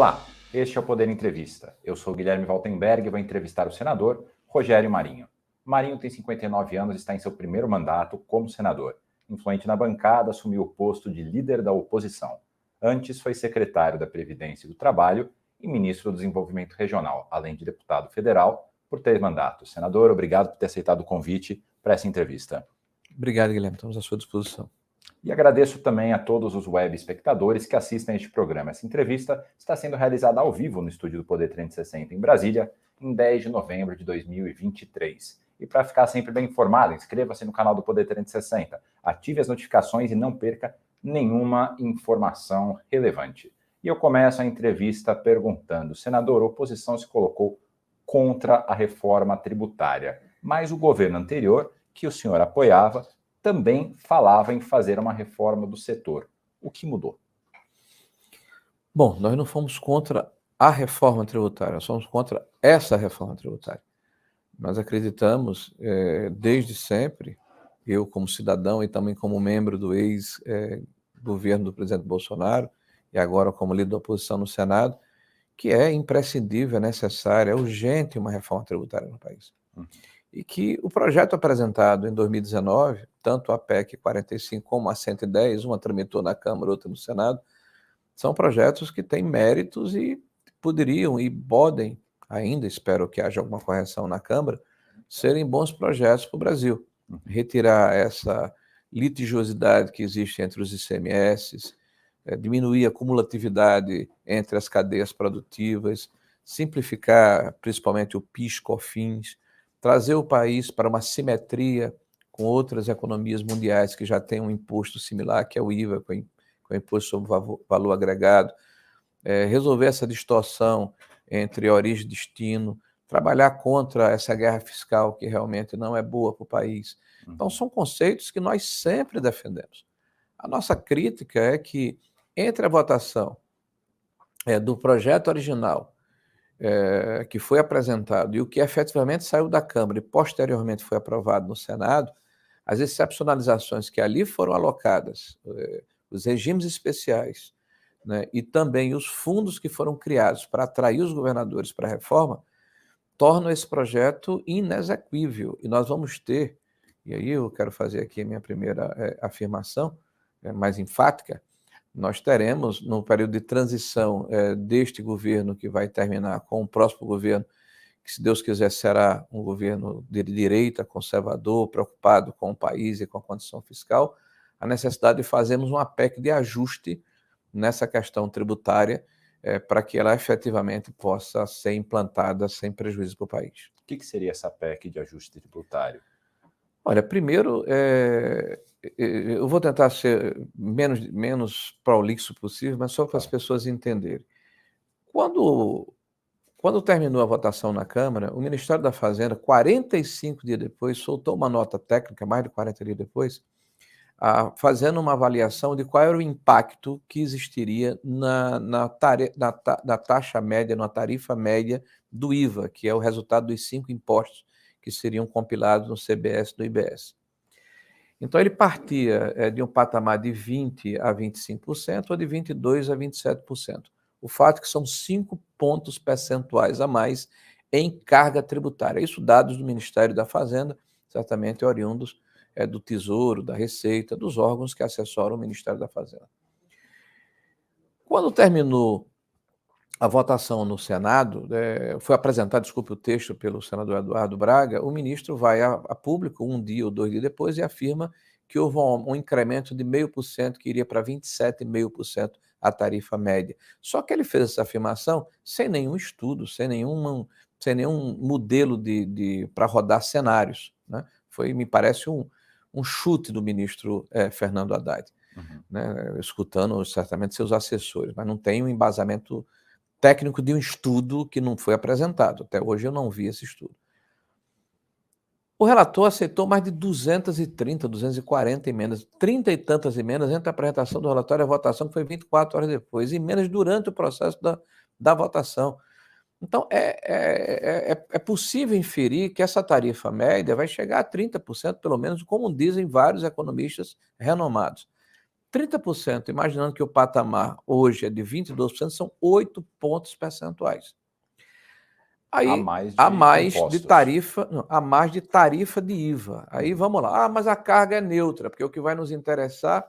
Olá, este é o Poder Entrevista. Eu sou Guilherme Valtenberg e vou entrevistar o senador Rogério Marinho. Marinho tem 59 anos e está em seu primeiro mandato como senador. Influente na bancada, assumiu o posto de líder da oposição. Antes foi secretário da Previdência e do Trabalho e ministro do Desenvolvimento Regional, além de deputado federal por 3 mandatos. Senador, obrigado por ter aceitado o convite para essa entrevista. Obrigado, Guilherme. Estamos à sua disposição. E agradeço também a todos os web espectadores que assistem a este programa. Essa entrevista está sendo realizada ao vivo no estúdio do Poder 360 em Brasília, em 10 de novembro de 2023. E para ficar sempre bem informado, inscreva-se no canal do Poder 360, ative as notificações e não perca nenhuma informação relevante. E eu começo a entrevista perguntando: senador, a oposição se colocou contra a reforma tributária, mas o governo anterior, que o senhor apoiava, também falava em fazer uma reforma do setor. O que mudou? Bom, nós não fomos contra a reforma tributária, nós fomos contra essa reforma tributária. Nós acreditamos, desde sempre, eu como cidadão e também como membro do ex-governo do presidente Bolsonaro, e agora como líder da oposição no Senado, que é imprescindível, é necessária, é urgente uma reforma tributária no país. E que o projeto apresentado em 2019, tanto a PEC 45 como a 110, uma tramitou na Câmara, outra no Senado, são projetos que têm méritos e poderiam e podem, ainda espero que haja alguma correção na Câmara, serem bons projetos para o Brasil. Retirar essa litigiosidade que existe entre os ICMS, diminuir a cumulatividade entre as cadeias produtivas, simplificar principalmente o PIS/COFINS, trazer o país para uma simetria com outras economias mundiais que já têm um imposto similar, que é o IVA, com o Imposto sobre Valor Agregado, resolver essa distorção entre origem e destino, trabalhar contra essa guerra fiscal que realmente não é boa para o país. Então, são conceitos que nós sempre defendemos. A nossa crítica é que, entre a votação do projeto original, que foi apresentado e o que efetivamente saiu da Câmara e posteriormente foi aprovado no Senado, as excepcionalizações que ali foram alocadas, os regimes especiais, né, e também os fundos que foram criados para atrair os governadores para a reforma, tornam esse projeto inexequível. E nós vamos ter, e aí eu quero fazer aqui a minha primeira afirmação, mais enfática, nós teremos, no período de transição deste governo, que vai terminar com o próximo governo, que, se Deus quiser, será um governo de direita, conservador, preocupado com o país e com a condição fiscal, a necessidade de fazermos uma PEC de ajuste nessa questão tributária, para que ela efetivamente possa ser implantada sem prejuízo para o país. O que seria essa PEC de ajuste tributário? Olha, primeiro, eu vou tentar ser menos prolixo possível, mas só para as pessoas entenderem. Quando terminou a votação na Câmara, o Ministério da Fazenda, 45 dias depois, soltou uma nota técnica, mais de 40 dias depois, fazendo uma avaliação de qual era o impacto que existiria na taxa média, na tarifa média do IVA, que é o resultado dos 5 impostos que seriam compilados no CBS e no IBS. Então, ele partia de um patamar de 20% a 25% ou de 22% a 27%. O fato é que são 5 pontos percentuais a mais em carga tributária. Isso dados do Ministério da Fazenda, certamente oriundos do Tesouro, da Receita, dos órgãos que assessoram o Ministério da Fazenda. Quando terminou a votação no Senado, foi apresentado, desculpe o texto, pelo senador Eduardo Braga, o ministro vai a público 1 dia ou 2 dias depois e afirma que houve um incremento de 0,5% que iria para 27,5% a tarifa média. Só que ele fez essa afirmação sem nenhum estudo, sem nenhum modelo para rodar cenários, né? Me parece um chute do ministro Fernando Haddad, né? Escutando certamente seus assessores, mas não tem um embasamento técnico de um estudo que não foi apresentado. Até hoje eu não vi esse estudo. O relator aceitou mais de 230, 240 emendas, 30 e tantas emendas entre a apresentação do relatório e a votação, que foi 24 horas depois, e emendas durante o processo da votação. Então, é possível inferir que essa tarifa média vai chegar a 30%, pelo menos, como dizem vários economistas renomados. 30%, imaginando que o patamar hoje é de 22%, são 8 pontos percentuais. Aí, a mais de tarifa, não, a mais de tarifa de IVA. Aí vamos lá. Mas a carga é neutra, porque o que vai nos interessar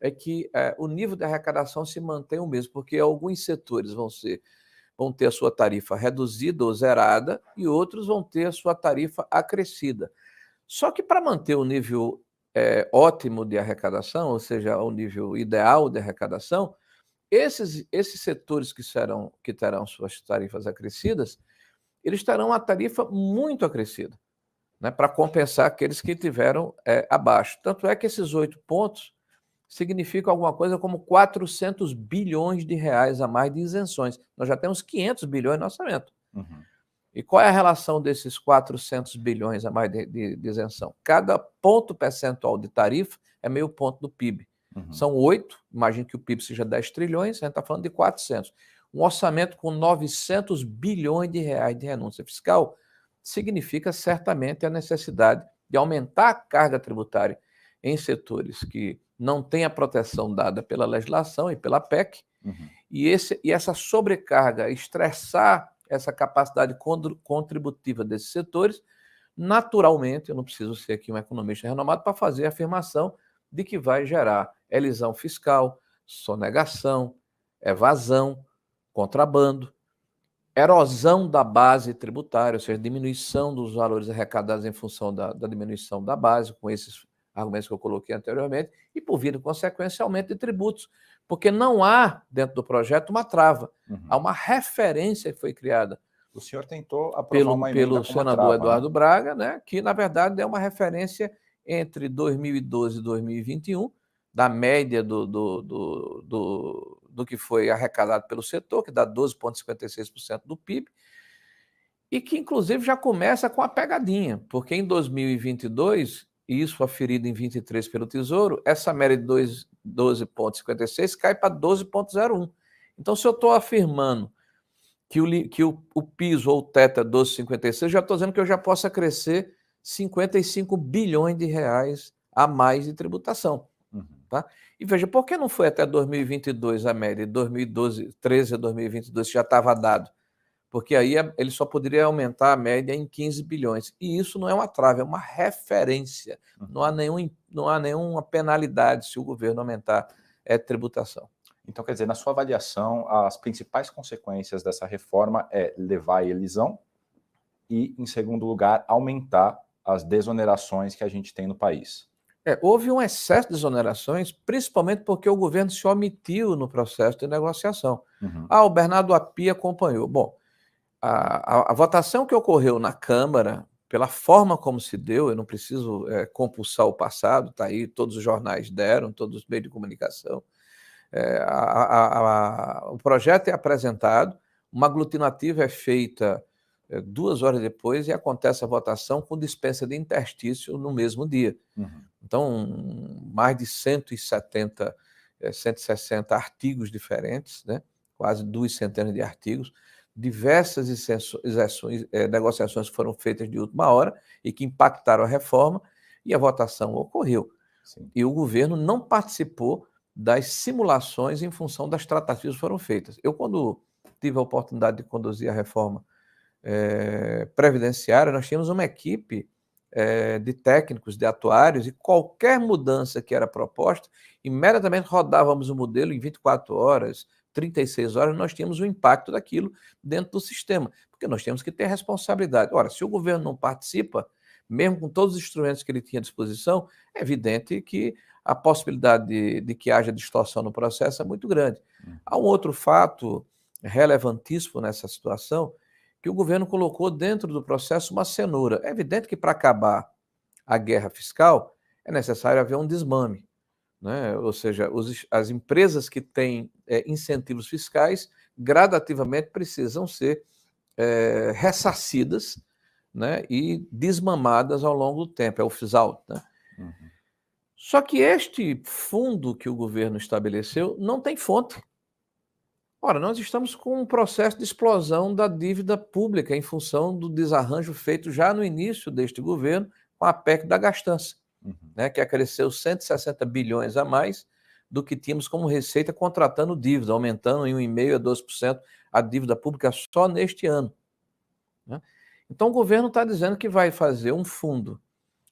é que o nível de arrecadação se mantém o mesmo, porque alguns setores vão ter a sua tarifa reduzida ou zerada e outros vão ter a sua tarifa acrescida. Só que para manter o nível ótimo de arrecadação, ou seja, o nível ideal de arrecadação, esses setores que terão suas tarifas acrescidas, eles terão uma tarifa muito acrescida, né, para compensar aqueles que tiveram abaixo. Tanto é que esses 8 pontos significam alguma coisa como 400 bilhões de reais a mais de isenções. Nós já temos 500 bilhões no orçamento. Uhum. E qual é a relação desses 400 bilhões a mais de isenção? Cada ponto percentual de tarifa é meio ponto do PIB. Uhum. São 8, imagine que o PIB seja 10 trilhões, a gente está falando de 400. Um orçamento com 900 bilhões de reais de renúncia fiscal significa certamente a necessidade de aumentar a carga tributária em setores que não têm a proteção dada pela legislação e pela PEC, e essa sobrecarga, estressar essa capacidade contributiva desses setores, naturalmente, eu não preciso ser aqui um economista renomado para fazer a afirmação de que vai gerar elisão fiscal, sonegação, evasão, contrabando, erosão da base tributária, ou seja, diminuição dos valores arrecadados em função da diminuição da base, com esses argumentos que eu coloquei anteriormente, e por via de consequência, aumento de tributos, porque não há, dentro do projeto, uma trava. Há uma referência que foi criada. O senhor tentou aprovar uma emenda pelo com uma senador trava, Eduardo né? Braga, né, que, na verdade, é uma referência entre 2012 e 2021, da média do que foi arrecadado pelo setor, que dá 12,56% do PIB, e que, inclusive, já começa com a pegadinha, porque em 2022, e isso aferido em 23 pelo Tesouro, essa média de 12,56 cai para 12,01. Então, se eu estou afirmando que o piso ou o teto é 12,56, já estou dizendo que eu já posso crescer 55 bilhões de reais a mais de tributação. Tá? E veja, por que não foi até 2022 a média? De 2013 a 2022 já estava dado. Porque aí ele só poderia aumentar a média em 15 bilhões. E isso não é uma trava, é uma referência. Não há nenhuma penalidade se o governo aumentar a tributação. Então, quer dizer, na sua avaliação, as principais consequências dessa reforma é levar à elisão e, em segundo lugar, aumentar as desonerações que a gente tem no país. Houve um excesso de desonerações, principalmente porque o governo se omitiu no processo de negociação. O Bernardo Api acompanhou. Bom, a votação que ocorreu na Câmara, pela forma como se deu, eu não preciso compulsar o passado, está aí, todos os jornais deram, todos os meios de comunicação. O projeto é apresentado, uma aglutinativa é feita 2 horas depois e acontece a votação com dispensa de interstício no mesmo dia. Então, mais de 160 artigos diferentes, né? Quase 2 centenas de artigos, diversas negociações foram feitas de última hora e que impactaram a reforma, e a votação ocorreu. Sim. E o governo não participou das simulações em função das tratativas que foram feitas. Eu, quando tive a oportunidade de conduzir a reforma previdenciária, nós tínhamos uma equipe de técnicos, de atuários, e qualquer mudança que era proposta, imediatamente rodávamos o modelo em 24 horas, 36 horas, nós tínhamos o impacto daquilo dentro do sistema, porque nós temos que ter responsabilidade. Ora, se o governo não participa, mesmo com todos os instrumentos que ele tinha à disposição, é evidente que a possibilidade de que haja distorção no processo é muito grande. Há um outro fato relevantíssimo nessa situação, que o governo colocou dentro do processo uma cenoura. É evidente que para acabar a guerra fiscal é necessário haver um desmame, né? Ou seja, as empresas que têm incentivos fiscais gradativamente precisam ser ressarcidas, né, e desmamadas ao longo do tempo, é o phase-out, né? Só que este fundo que o governo estabeleceu não tem fonte. Ora, nós estamos com um processo de explosão da dívida pública em função do desarranjo feito já no início deste governo com a PEC da gastança, né, que acresceu 160 bilhões a mais do que tínhamos como receita contratando dívida, aumentando em 1,5% a 12% a dívida pública só neste ano, né? Então, o governo está dizendo que vai fazer um fundo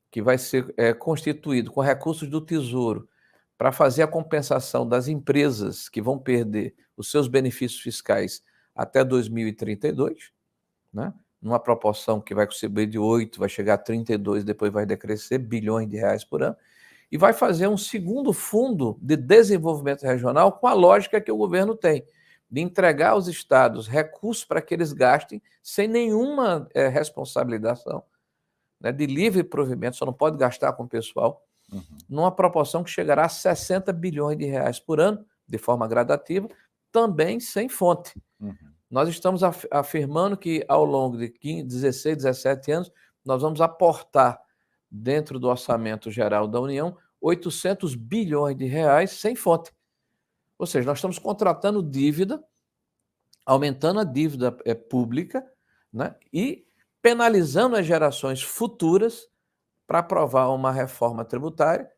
que vai ser constituído com recursos do Tesouro para fazer a compensação das empresas que vão perder os seus benefícios fiscais até 2032, né? Numa proporção que vai subir de 8, vai chegar a 32, depois vai decrescer bilhões de reais por ano, e vai fazer um segundo fundo de desenvolvimento regional com a lógica que o governo tem, de entregar aos estados recursos para que eles gastem sem nenhuma responsabilização, né, de livre provimento, só não pode gastar com o pessoal, numa proporção que chegará a 60 bilhões de reais por ano, de forma gradativa, também sem fonte. Nós estamos afirmando que ao longo de 15, 16, 17 anos, nós vamos aportar dentro do orçamento geral da União 800 bilhões de reais sem fonte. Ou seja, nós estamos contratando dívida, aumentando a dívida pública, né, e penalizando as gerações futuras para aprovar uma reforma tributária,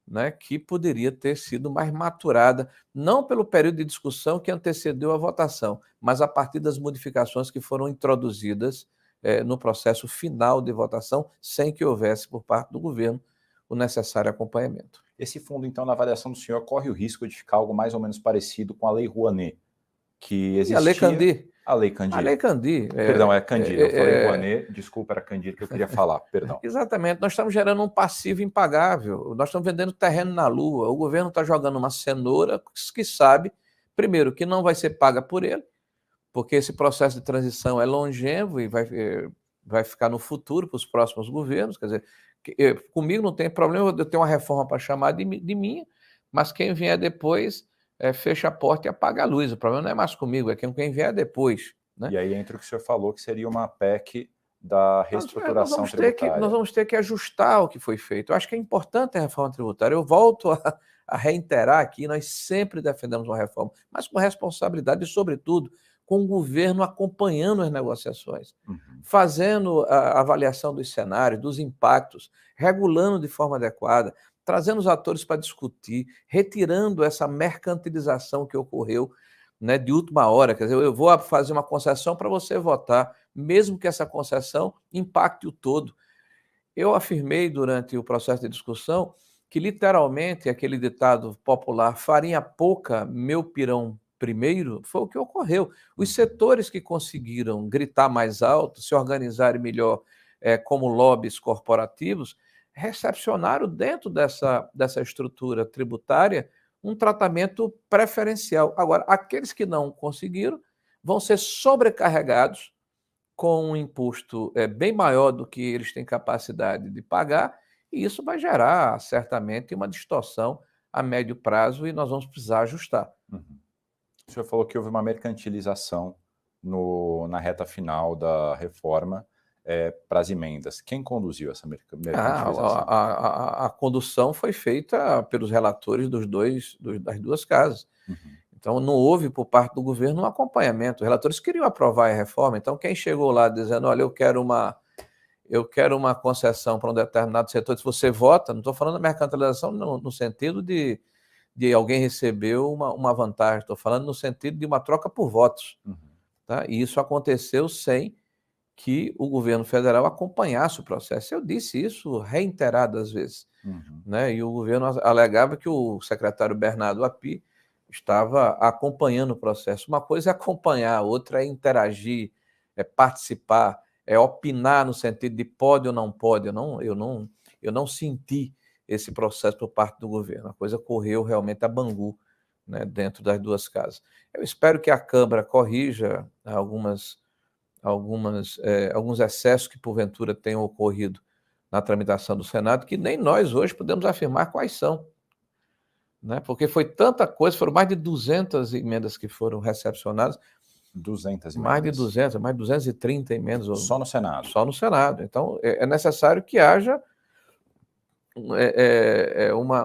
né, que poderia ter sido mais maturada, não pelo período de discussão que antecedeu a votação, mas a partir das modificações que foram introduzidas no processo final de votação, sem que houvesse, por parte do governo, o necessário acompanhamento. Esse fundo, então, na avaliação do senhor, corre o risco de ficar algo mais ou menos parecido com a Lei Rouanet, que existia... E a Lei Candir. A Lei Candir. A Lei Candir. Perdão, é Candir. Eu falei Rouanet, desculpa, era Candir que eu queria falar, perdão. Exatamente, nós estamos gerando um passivo impagável, nós estamos vendendo terreno na Lua, o governo está jogando uma cenoura que sabe, primeiro, que não vai ser paga por ele, porque esse processo de transição é longevo e vai ficar no futuro para os próximos governos, quer dizer, comigo não tem problema, eu tenho uma reforma para chamar de minha, mas quem vier depois fecha a porta e apaga a luz. O problema não é mais comigo, é quem vier depois, né? E aí entra o que o senhor falou, que seria uma PEC da reestruturação tributária. Nós vamos ter que ajustar o que foi feito. Eu acho que é importante a reforma tributária. Eu volto a reiterar aqui, nós sempre defendemos uma reforma, mas com responsabilidade e, sobretudo, com o governo acompanhando as negociações, fazendo a avaliação dos cenários, dos impactos, regulando de forma adequada, trazendo os atores para discutir, retirando essa mercantilização que ocorreu, né, de última hora. Quer dizer, eu vou fazer uma concessão para você votar, mesmo que essa concessão impacte o todo. Eu afirmei durante o processo de discussão que, literalmente, aquele ditado popular, farinha pouca, meu pirão primeiro, foi o que ocorreu. Os setores que conseguiram gritar mais alto, se organizarem melhor como lobbies corporativos, recepcionaram dentro dessa estrutura tributária um tratamento preferencial. Agora, aqueles que não conseguiram vão ser sobrecarregados com um imposto bem maior do que eles têm capacidade de pagar, e isso vai gerar, certamente, uma distorção a médio prazo e nós vamos precisar ajustar. O senhor falou que houve uma mercantilização na reta final da reforma para as emendas. Quem conduziu essa mercantilização? A condução foi feita pelos relatores das duas casas. Então, não houve, por parte do governo, um acompanhamento. Os relatores queriam aprovar a reforma, então quem chegou lá dizendo, olha, eu quero uma concessão para um determinado setor, se você vota, não estou falando da mercantilização no sentido de alguém receber uma vantagem, estou falando no sentido de uma troca por votos. Tá? E isso aconteceu sem que o governo federal acompanhasse o processo. Eu disse isso reiteradas vezes. Né? E o governo alegava que o secretário Bernardo Api estava acompanhando o processo. Uma coisa é acompanhar, outra é interagir, é participar, é opinar no sentido de pode ou não pode. Eu não senti esse processo por parte do governo. A coisa correu realmente a Bangu, né, dentro das duas casas. Eu espero que a Câmara corrija alguns excessos que, porventura, tenham ocorrido na tramitação do Senado, que nem nós hoje podemos afirmar quais são. Né? Porque foi tanta coisa, foram mais de 200 emendas que foram recepcionadas. 200 emendas. Mais de 200, mais de 230 emendas. Só no Senado? Só no Senado. Então, é necessário que haja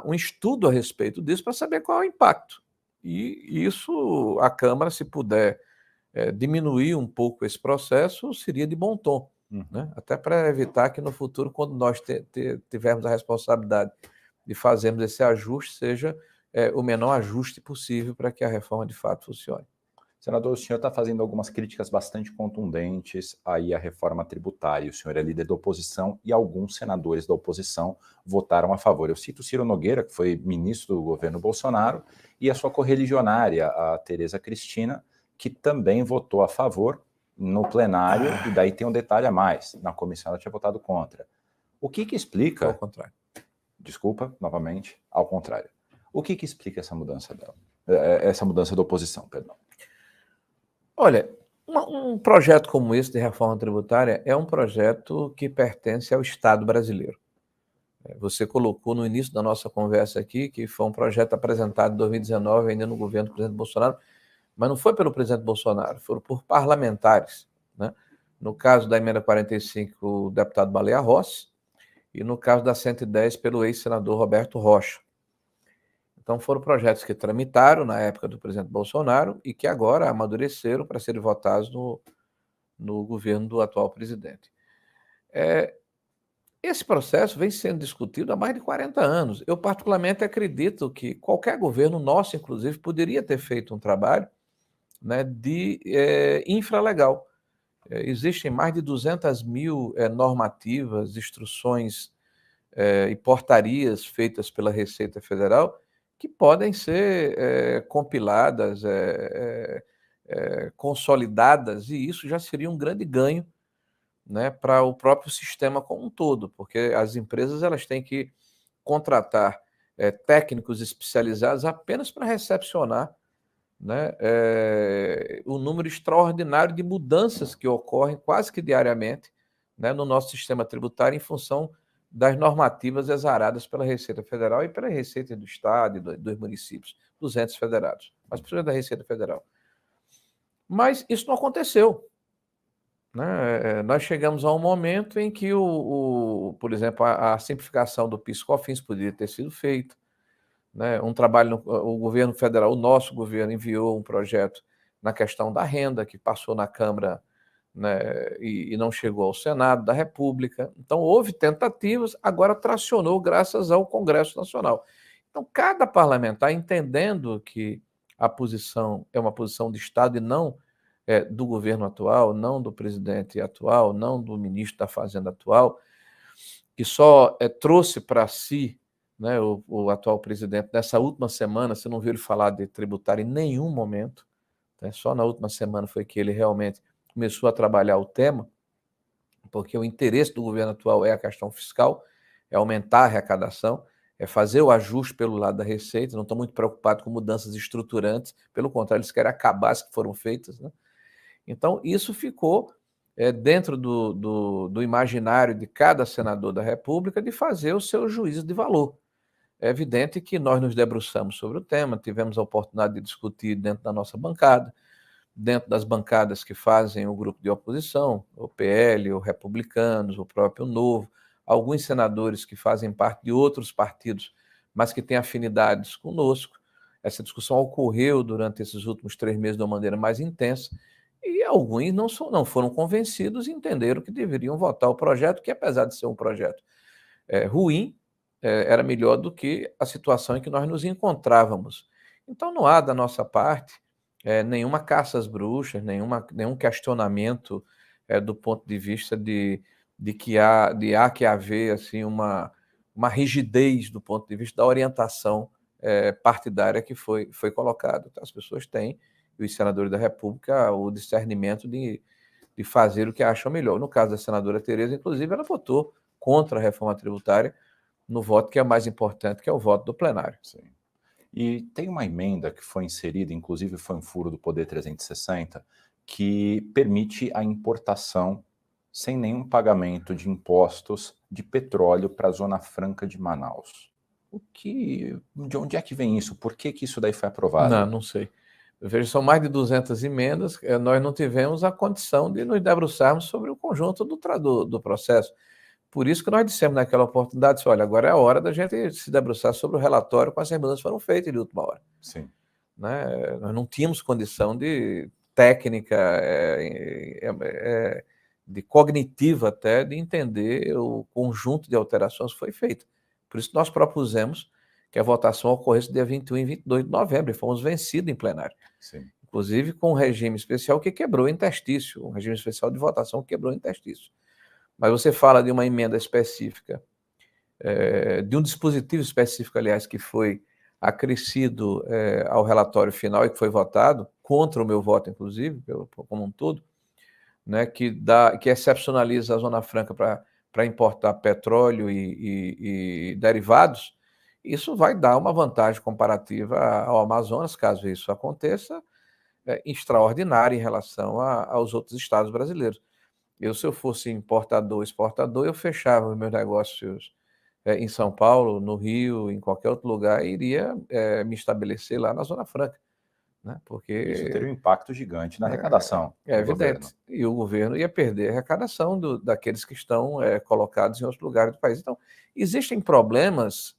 um estudo a respeito disso para saber qual é o impacto. E isso, a Câmara, se puder diminuir um pouco esse processo, seria de bom tom. Né? Até para evitar que no futuro, quando nós tivermos a responsabilidade de fazermos esse ajuste, seja o menor ajuste possível para que a reforma de fato funcione. Senador, o senhor está fazendo algumas críticas bastante contundentes aí à reforma tributária. O senhor é líder da oposição e alguns senadores da oposição votaram a favor. Eu cito Ciro Nogueira, que foi ministro do governo Bolsonaro, e a sua correligionária, a Tereza Cristina, que também votou a favor no plenário, e daí tem um detalhe a mais, na comissão ela tinha votado contra. O que explica... Ao contrário. Desculpa, novamente, ao contrário. O que explica essa mudança dela? Essa mudança da oposição, perdão. Olha, um projeto como esse de reforma tributária é um projeto que pertence ao Estado brasileiro. Você colocou no início da nossa conversa aqui que foi um projeto apresentado em 2019, ainda no governo do presidente Bolsonaro, mas não foi pelo presidente Bolsonaro, foram por parlamentares, né? No caso da emenda 45, o deputado Baleia Rossi, e no caso da 110, pelo ex-senador Roberto Rocha. Então foram projetos que tramitaram na época do presidente Bolsonaro e que agora amadureceram para serem votados no governo do atual presidente. Esse processo vem sendo discutido há mais de 40 anos. Eu particularmente acredito que qualquer governo, nosso inclusive, poderia ter feito um trabalho, né, de infralegal. Existem mais de 200 mil normativas, instruções e portarias feitas pela Receita Federal que podem ser compiladas, consolidadas, e isso já seria um grande ganho, né, para o próprio sistema como um todo, porque as empresas elas têm que contratar técnicos especializados apenas para recepcionar, né, o número extraordinário de mudanças que ocorrem quase que diariamente, né, no nosso sistema tributário em função das normativas exaradas pela Receita Federal e pela Receita do Estado e dos municípios, dos entes federados, mas principalmente da Receita Federal. Mas isso não aconteceu, né? Nós chegamos a um momento em que, por exemplo, a simplificação do PIS/COFINS poderia ter sido feita, né? Um trabalho, o governo federal, o nosso governo enviou um projeto na questão da renda, que passou na Câmara, né, e não chegou ao Senado da República. Então, houve tentativas, agora tracionou graças ao Congresso Nacional. Então, cada parlamentar, entendendo que a posição é uma posição de Estado e não do governo atual, não do presidente atual, não do ministro da Fazenda atual, que só trouxe para si, né, o atual presidente, nessa última semana, você não viu ele falar de tributário em nenhum momento, né, só na última semana foi que ele realmente começou a trabalhar o tema, porque o interesse do governo atual é a questão fiscal, é aumentar a arrecadação, é fazer o ajuste pelo lado da receita, não estão muito preocupados com mudanças estruturantes, pelo contrário, eles querem acabar as que foram feitas, né? Então, isso ficou dentro do imaginário de cada senador da República de fazer o seu juízo de valor. É evidente que nós nos debruçamos sobre o tema, tivemos a oportunidade de discutir dentro da nossa bancada, dentro das bancadas que fazem o grupo de oposição, o PL, o Republicanos, o próprio Novo, alguns senadores que fazem parte de outros partidos, mas que têm afinidades conosco. Essa discussão ocorreu durante esses últimos 3 meses de uma maneira mais intensa, e alguns não foram convencidos e entenderam que deveriam votar o projeto, que apesar de ser um projeto ruim, era melhor do que a situação em que nós nos encontrávamos. Então não há da nossa parte nenhuma caça às bruxas, nenhum questionamento do ponto de vista de que há que haver assim, uma rigidez do ponto de vista da orientação partidária que foi colocada. Então, as pessoas têm, e os senadores da República, o discernimento de fazer o que acham melhor. No caso da senadora Tereza, inclusive, ela votou contra a reforma tributária no voto que é mais importante, que é o voto do plenário. Sim. E tem uma emenda que foi inserida, inclusive foi um furo do Poder 360, que permite a importação sem nenhum pagamento de impostos de petróleo para a Zona Franca de Manaus. De onde é que vem isso? Por que isso daí foi aprovado? Não sei. Eu vejo, são mais de 200 emendas, nós não tivemos a condição de nos debruçarmos sobre o conjunto do processo. Por isso que nós dissemos naquela oportunidade, olha, agora é a hora da gente se debruçar sobre o relatório com as mudanças que foram feitas de última hora. Sim. Né? Nós não tínhamos condição de técnica, de cognitiva até, de entender o conjunto de alterações que foi feito. Por isso nós propusemos que a votação ocorresse dia 21 e 22 de novembro, e fomos vencidos em plenário. Sim. Inclusive com um regime especial que quebrou o interstício, um regime especial de votação que quebrou o interstício. Mas você fala de uma emenda específica, de um dispositivo específico, aliás, que foi acrescido ao relatório final e que foi votado, contra o meu voto, inclusive, como um todo, né, que excepcionaliza a Zona Franca para importar petróleo e derivados. Isso vai dar uma vantagem comparativa ao Amazonas, caso isso aconteça, extraordinária em relação aos outros estados brasileiros. Se eu fosse importador, exportador, eu fechava os meus negócios em São Paulo, no Rio, em qualquer outro lugar, e iria me estabelecer lá na Zona Franca, né? Porque isso teria um impacto gigante na arrecadação é do evidente. governo. E o governo ia perder a arrecadação daqueles que estão colocados em outros lugares do país. Então, existem problemas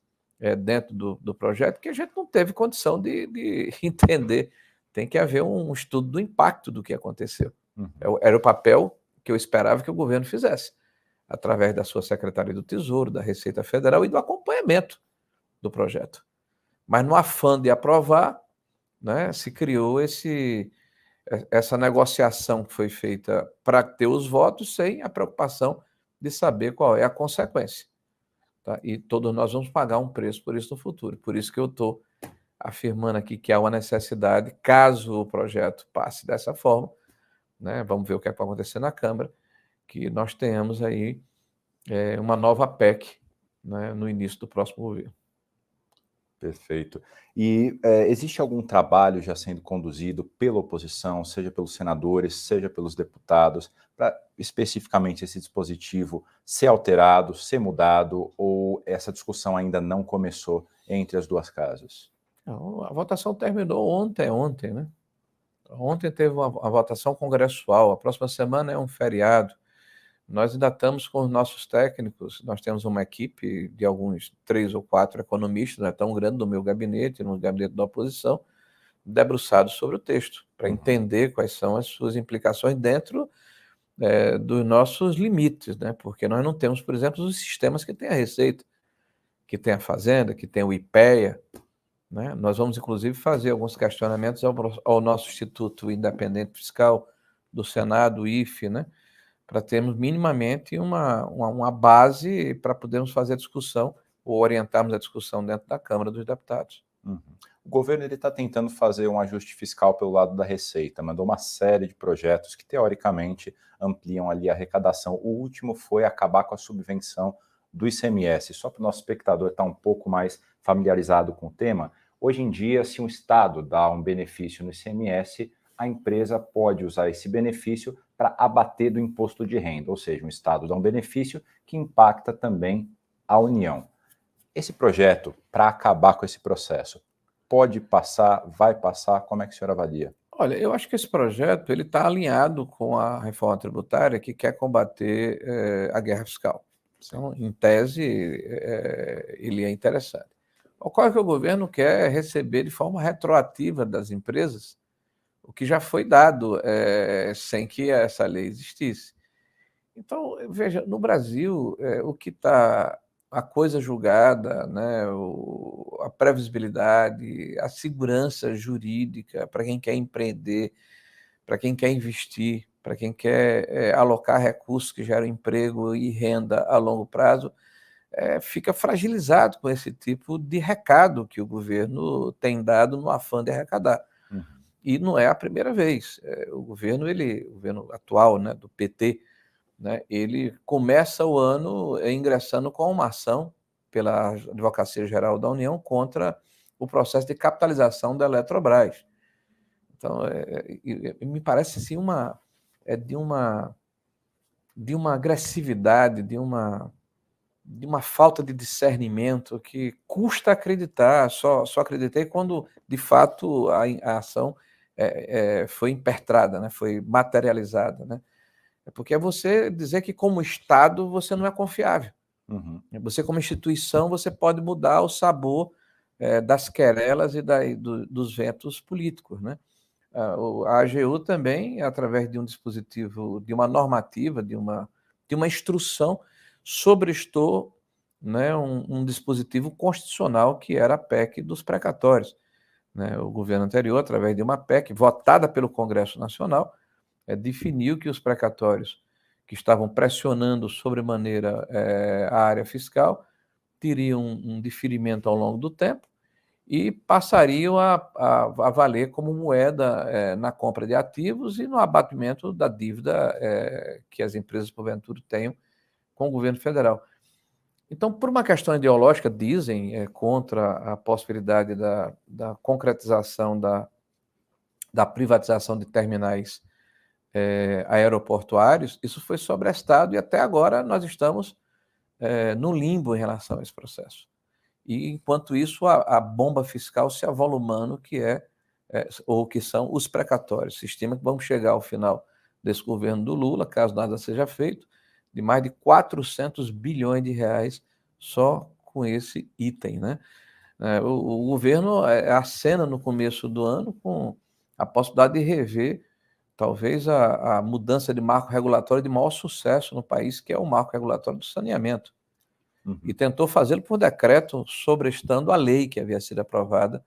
dentro do projeto que a gente não teve condição de entender. Tem que haver um estudo do impacto do que aconteceu. Uhum. Era o papel que eu esperava que o governo fizesse, através da sua Secretaria do Tesouro, da Receita Federal e do acompanhamento do projeto. Mas no afã de aprovar, né, se criou essa negociação que foi feita para ter os votos sem a preocupação de saber qual é a consequência. Tá? E todos nós vamos pagar um preço por isso no futuro. Por isso que eu estou afirmando aqui que há uma necessidade, caso o projeto passe dessa forma, né, vamos ver o que vai acontecer na Câmara, que nós tenhamos aí uma nova PEC, né, no início do próximo governo. Perfeito. E existe algum trabalho já sendo conduzido pela oposição, seja pelos senadores, seja pelos deputados, para especificamente esse dispositivo ser alterado, ser mudado, ou essa discussão ainda não começou entre as duas casas? Então, a votação terminou ontem, né? Ontem teve uma votação congressual, a próxima semana é um feriado. Nós ainda estamos com os nossos técnicos, nós temos uma equipe de alguns 3 ou 4 economistas, não é tão grande, no meu gabinete, no gabinete da oposição, debruçados sobre o texto, para entender quais são as suas implicações dentro dos nossos limites, né? Porque nós não temos, por exemplo, os sistemas que tem a Receita, que tem a Fazenda, que tem o IPEA, né? Nós vamos, inclusive, fazer alguns questionamentos ao nosso Instituto Independente Fiscal do Senado, o IFE, né? Para termos minimamente uma base para podermos fazer a discussão ou orientarmos a discussão dentro da Câmara dos Deputados. Uhum. O governo está tentando fazer um ajuste fiscal pelo lado da Receita, mandou uma série de projetos que, teoricamente, ampliam ali a arrecadação. O último foi acabar com a subvenção do ICMS. Só para o nosso espectador estar um pouco mais familiarizado com o tema, hoje em dia, se um Estado dá um benefício no ICMS, a empresa pode usar esse benefício para abater do imposto de renda, ou seja, um Estado dá um benefício que impacta também a União. Esse projeto, para acabar com esse processo, pode passar, vai passar? Como é que a senhora avalia? Olha, eu acho que esse projeto ele está alinhado com a reforma tributária que quer combater a guerra fiscal. Então, em tese, ele é interessante. Ocorre que o governo quer receber de forma retroativa das empresas o que já foi dado sem que essa lei existisse. Então, veja, no Brasil, o que está a coisa julgada, né, a previsibilidade, a segurança jurídica para quem quer empreender, para quem quer investir, para quem quer alocar recursos que geram emprego e renda a longo prazo, fica fragilizado com esse tipo de recado que o governo tem dado no afã de arrecadar. Uhum. E não é a primeira vez. O governo atual, né, do PT, né, ele começa o ano ingressando com uma ação pela Advocacia Geral da União contra o processo de capitalização da Eletrobras. Então, me parece assim de uma agressividade, de uma falta de discernimento que custa acreditar. Só acreditei quando, de fato, a ação foi impertrada, né, foi materializada, né? Porque é você dizer que, como Estado, você não é confiável. Uhum. Você, como instituição, você pode mudar o sabor das querelas e dos ventos políticos, né? A AGU também, através de um dispositivo, de uma normativa, de uma instrução, sobrestou né, um dispositivo constitucional que era a PEC dos precatórios, né? O governo anterior, através de uma PEC votada pelo Congresso Nacional, definiu que os precatórios que estavam pressionando sobremaneira a área fiscal teriam um diferimento ao longo do tempo e passariam a valer como moeda na compra de ativos e no abatimento da dívida que as empresas, porventura, tenham com o governo federal. Então, por uma questão ideológica, dizem contra a possibilidade da concretização da privatização de terminais aeroportuários, isso foi sobrestado e até agora nós estamos no limbo em relação a esse processo. E, enquanto isso, a bomba fiscal se avolumando, ou que são os precatórios. Se estima que vamos chegar ao final desse governo do Lula, caso nada seja feito, de mais de 400 bilhões de reais só com esse item, né? O governo acena no começo do ano com a possibilidade de rever talvez a mudança de marco regulatório de maior sucesso no país, que é o marco regulatório do saneamento. E tentou fazê-lo por decreto, sobrestando a lei que havia sido aprovada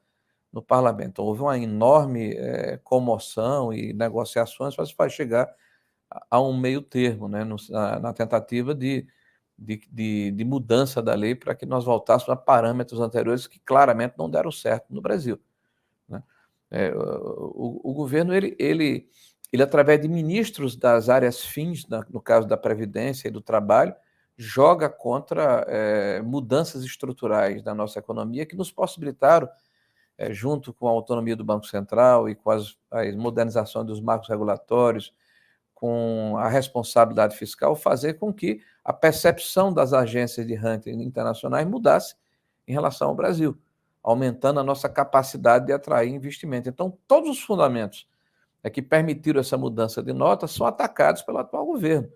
no parlamento. Então, houve uma enorme comoção e negociações para chegar a um meio termo, né, na tentativa de mudança da lei para que nós voltássemos a parâmetros anteriores que claramente não deram certo no Brasil, né? O governo, ele, através de ministros das áreas fins, no caso da Previdência e do Trabalho, joga contra mudanças estruturais da nossa economia que nos possibilitaram, junto com a autonomia do Banco Central e com as modernizações dos marcos regulatórios, com a responsabilidade fiscal, fazer com que a percepção das agências de rating internacionais mudasse em relação ao Brasil, aumentando a nossa capacidade de atrair investimento. Então, todos os fundamentos que permitiram essa mudança de nota são atacados pelo atual governo.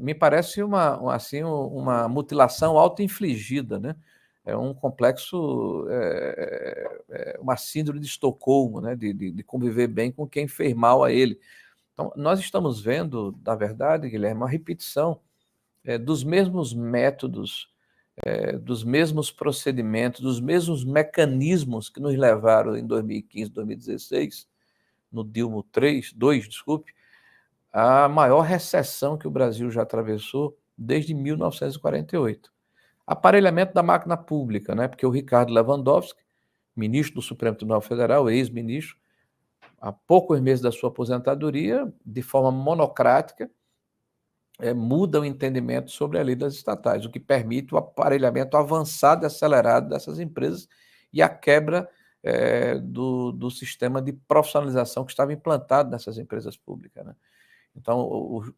Me parece uma mutilação auto-infligida, né? É um complexo, uma síndrome de Estocolmo, né? De conviver bem com quem fez mal a ele. Então, nós estamos vendo, na verdade, Guilherme, uma repetição dos mesmos métodos, dos mesmos procedimentos, dos mesmos mecanismos que nos levaram em 2015, 2016, no Dilma II, desculpe, a maior recessão que o Brasil já atravessou desde 1948. Aparelhamento da máquina pública, né? Porque o Ricardo Lewandowski, ministro do Supremo Tribunal Federal, ex-ministro, há poucos meses da sua aposentadoria, de forma monocrática, muda o entendimento sobre a lei das estatais, o que permite o aparelhamento avançado e acelerado dessas empresas e a quebra do sistema de profissionalização que estava implantado nessas empresas públicas, né? Então,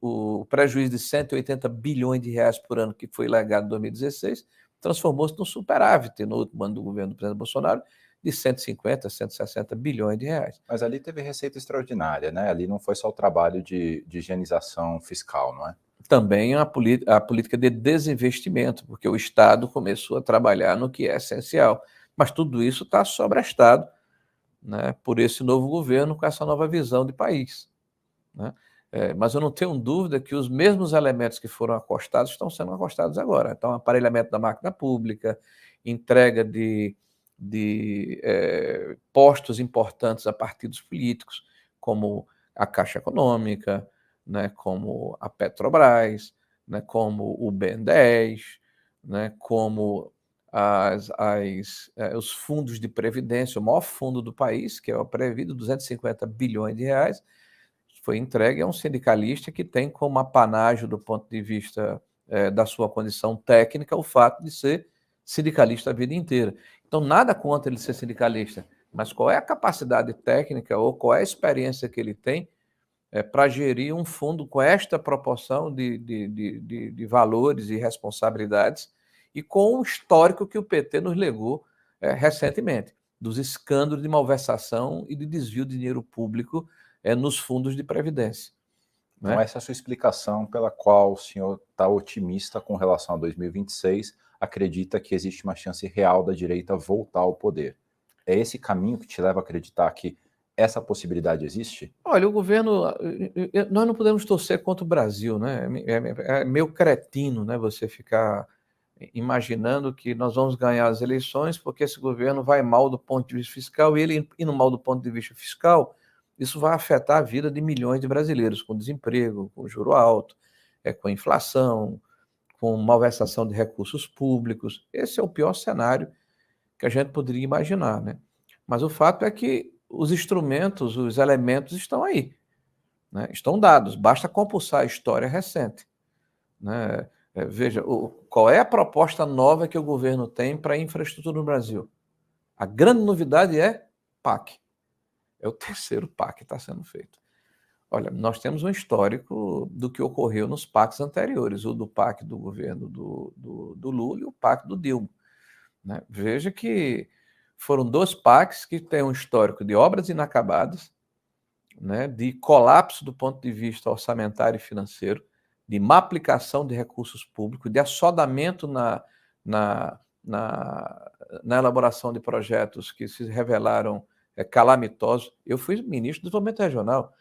o prejuízo de 180 bilhões de reais por ano que foi legado em 2016 transformou-se num superávit no último ano do governo do presidente Bolsonaro de 150, 160 bilhões de reais. Mas ali teve receita extraordinária, né? Ali não foi só o trabalho de higienização fiscal, não é? Também a política de desinvestimento, porque o Estado começou a trabalhar no que é essencial. Mas tudo isso está sobrestado, né, por esse novo governo com essa nova visão de país, né? Mas eu não tenho dúvida que os mesmos elementos que foram acostados estão sendo acostados agora. Então, aparelhamento da máquina pública, entrega de postos importantes a partidos políticos, como a Caixa Econômica, né, como a Petrobras, né, como o BNDES, né, como os fundos de previdência, o maior fundo do país, que é o Prevido, 250 bilhões de reais, foi entregue a um sindicalista que tem como apanágio, do ponto de vista da sua condição técnica, o fato de ser sindicalista a vida inteira. Então, nada contra ele ser sindicalista, mas qual é a capacidade técnica ou qual é a experiência que ele tem para gerir um fundo com esta proporção de valores e responsabilidades e com o histórico que o PT nos legou recentemente, dos escândalos de malversação e de desvio de dinheiro público nos fundos de previdência. Então, essa é a sua explicação pela qual o senhor está otimista com relação a 2026, acredita que existe uma chance real da direita voltar ao poder. É esse caminho que te leva a acreditar que essa possibilidade existe? Olha, o governo, nós não podemos torcer contra o Brasil, né? É meio cretino, né, você ficar imaginando que nós vamos ganhar as eleições porque esse governo vai mal do ponto de vista fiscal, e ele indo mal do ponto de vista fiscal, isso vai afetar a vida de milhões de brasileiros, com desemprego, com juro alto, com inflação, com malversação de recursos públicos. Esse é o pior cenário que a gente poderia imaginar, né? Mas o fato é que os instrumentos, os elementos estão aí, né? Estão dados, basta compulsar a história recente, né? Veja, qual é a proposta nova que o governo tem para a infraestrutura no Brasil? A grande novidade é PAC. É o terceiro PAC que está sendo feito. Olha, nós temos um histórico do que ocorreu nos PACs anteriores, o do PAC do governo do Lula e o PAC do Dilma, né? Veja que foram 2 PACs que têm um histórico de obras inacabadas, né, de colapso do ponto de vista orçamentário e financeiro, de má aplicação de recursos públicos, de assodamento na elaboração de projetos que se revelaram calamitosos. Eu fui ministro do Desenvolvimento Regional.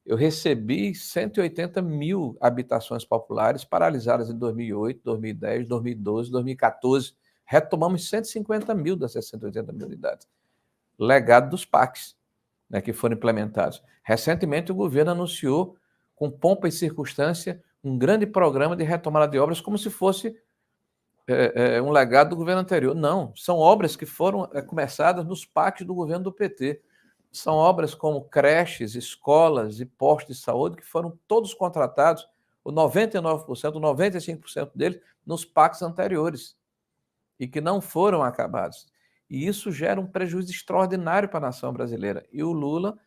Eu recebi 180 mil habitações populares paralisadas em 2008, 2010, 2012, 2014. Retomamos 150 mil dessas 180 mil unidades. Legado dos PACs, né, que foram implementados. Recentemente, o governo anunciou, com pompa e circunstância, um grande programa de retomada de obras, como se fosse um legado do governo anterior. Não, são obras que foram começadas nos PACs do governo do PT. São obras como creches, escolas e postos de saúde que foram todos contratados, o 99%, o 95% deles, nos PACs anteriores, e que não foram acabados. E isso gera um prejuízo extraordinário para a nação brasileira. E o Lula,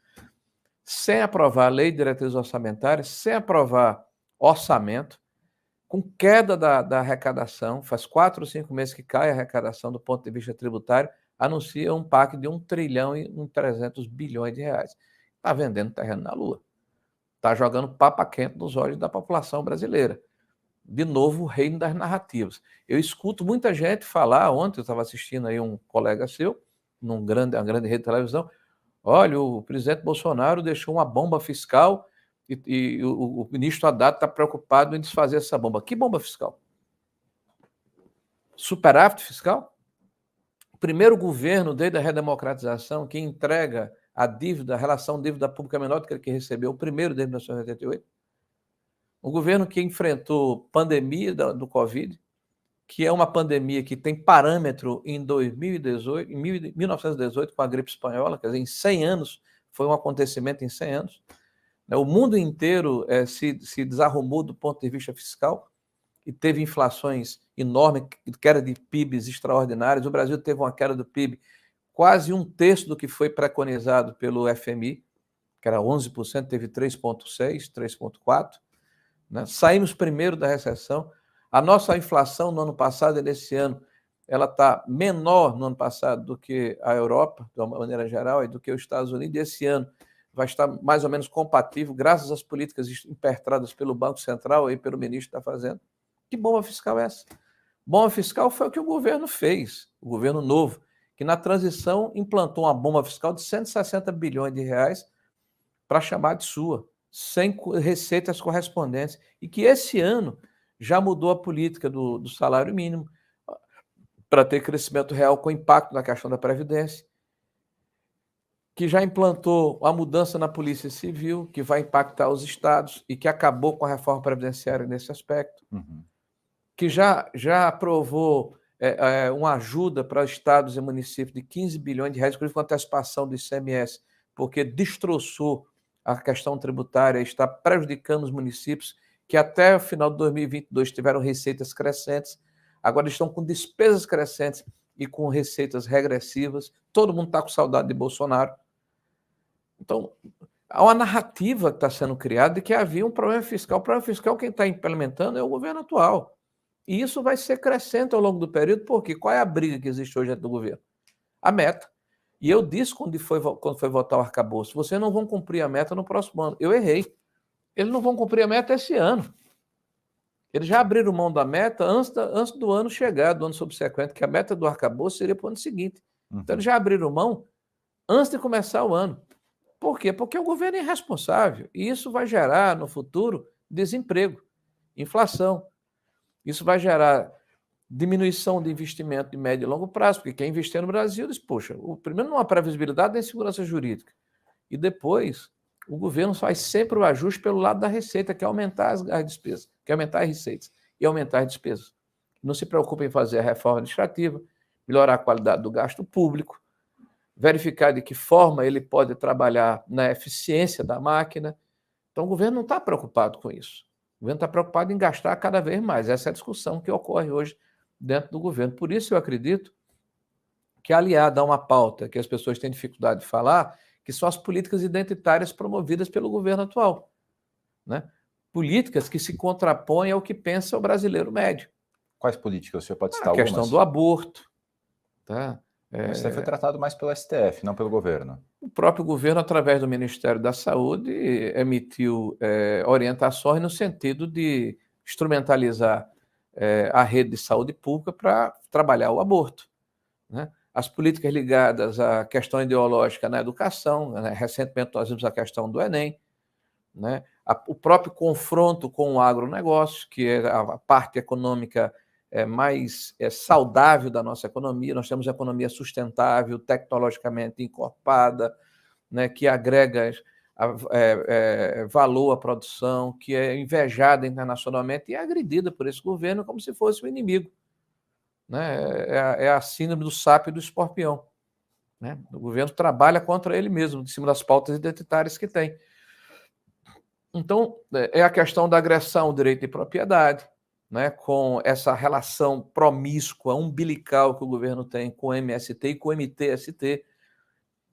sem aprovar a lei de diretrizes orçamentárias, sem aprovar orçamento, com queda da arrecadação, faz 4 ou 5 meses que cai a arrecadação do ponto de vista tributário, anuncia um PAC de 1 trilhão e 300 bilhões de reais. Está vendendo terreno na Lua. Está jogando papa quente nos olhos da população brasileira. De novo, o reino das narrativas. Eu escuto muita gente falar, ontem eu estava assistindo aí um colega seu, uma grande rede de televisão, olha, o presidente Bolsonaro deixou uma bomba fiscal e o ministro Haddad está preocupado em desfazer essa bomba. Que bomba fiscal? Superávit fiscal? O primeiro governo, desde a redemocratização, que entrega a dívida, a relação dívida pública menor do que ele que recebeu, o primeiro desde 1988. Um governo que enfrentou pandemia do Covid, que é uma pandemia que tem parâmetro em 2018, em 1918, com a gripe espanhola, quer dizer, em 100 anos, foi um acontecimento em 100 anos. O mundo inteiro se desarrumou do ponto de vista fiscal e teve inflações enormes, queda de PIBs extraordinárias. O Brasil teve uma queda do PIB quase 1/3 do que foi preconizado pelo FMI, que era 11%, teve 3,6%, 3,4%. Né? Saímos primeiro da recessão. A nossa inflação no ano passado e nesse ano, ela está menor no ano passado do que a Europa, de uma maneira geral, e do que os Estados Unidos. E esse ano vai estar mais ou menos compatível, graças às políticas impertradas pelo Banco Central e pelo ministro da Fazenda. Que bomba fiscal é essa? Bomba fiscal foi o que o governo fez, o governo novo, que na transição implantou uma bomba fiscal de 160 bilhões de reais para chamar de sua, sem receitas correspondentes, e que esse ano já mudou a política do salário mínimo para ter crescimento real com impacto na questão da Previdência, que já implantou a mudança na Polícia Civil, que vai impactar os estados e que acabou com a reforma previdenciária nesse aspecto, que já aprovou uma ajuda para estados e municípios de 15 bilhões de reais, inclusive com antecipação do ICMS, porque destroçou a questão tributária e está prejudicando os municípios que até o final de 2022 tiveram receitas crescentes, agora estão com despesas crescentes e com receitas regressivas. Todo mundo está com saudade de Bolsonaro. Então, há uma narrativa que está sendo criada de que havia um problema fiscal. O problema fiscal, quem está implementando é o governo atual. E isso vai ser crescente ao longo do período, porque qual é a briga que existe hoje dentro do governo? A meta. E eu disse quando foi votar o arcabouço, vocês não vão cumprir a meta no próximo ano. Eu errei. Eles não vão cumprir a meta esse ano. Eles já abriram mão da meta antes do ano chegar, do ano subsequente, que a meta do arcabouço seria para o ano seguinte. Então, eles já abriram mão antes de começar o ano. Por quê? Porque o governo é irresponsável. E isso vai gerar, no futuro, desemprego, inflação. Isso vai gerar diminuição de investimento de médio e longo prazo, porque quem investir no Brasil diz, poxa, primeiro não há previsibilidade nem segurança jurídica, e depois o governo faz sempre o ajuste pelo lado da receita, que é aumentar as despesas, que é aumentar as receitas e aumentar as despesas. Não se preocupe em fazer a reforma administrativa, melhorar a qualidade do gasto público, verificar de que forma ele pode trabalhar na eficiência da máquina. Então, o governo não está preocupado com isso. O governo está preocupado em gastar cada vez mais. Essa é a discussão que ocorre hoje dentro do governo. Por isso, eu acredito que, aliado a uma pauta que as pessoas têm dificuldade de falar, que são as políticas identitárias promovidas pelo governo atual, né? Políticas que se contrapõem ao que pensa o brasileiro médio. Quais políticas? O senhor pode citar A questão algumas? do aborto. Tá? Mas isso aí foi tratado mais pelo STF, não pelo governo. O próprio governo, através do Ministério da Saúde, emitiu orientações no sentido de instrumentalizar a rede de saúde pública para trabalhar o aborto, né? As políticas ligadas à questão ideológica na educação, né? Recentemente nós vimos a questão do Enem, né? O próprio confronto com o agronegócio, que é a parte econômica mais saudável da nossa economia. Nós temos economia sustentável, tecnologicamente encorpada, né, que agrega valor à produção, que é invejada internacionalmente e é agredida por esse governo como se fosse o inimigo, né? É a síndrome do sapo e do escorpião, né? O governo trabalha contra ele mesmo, de cima das pautas identitárias que tem. Então, é a questão da agressão ao direito de propriedade, né, com essa relação promíscua, umbilical que o governo tem com o MST e com o MTST.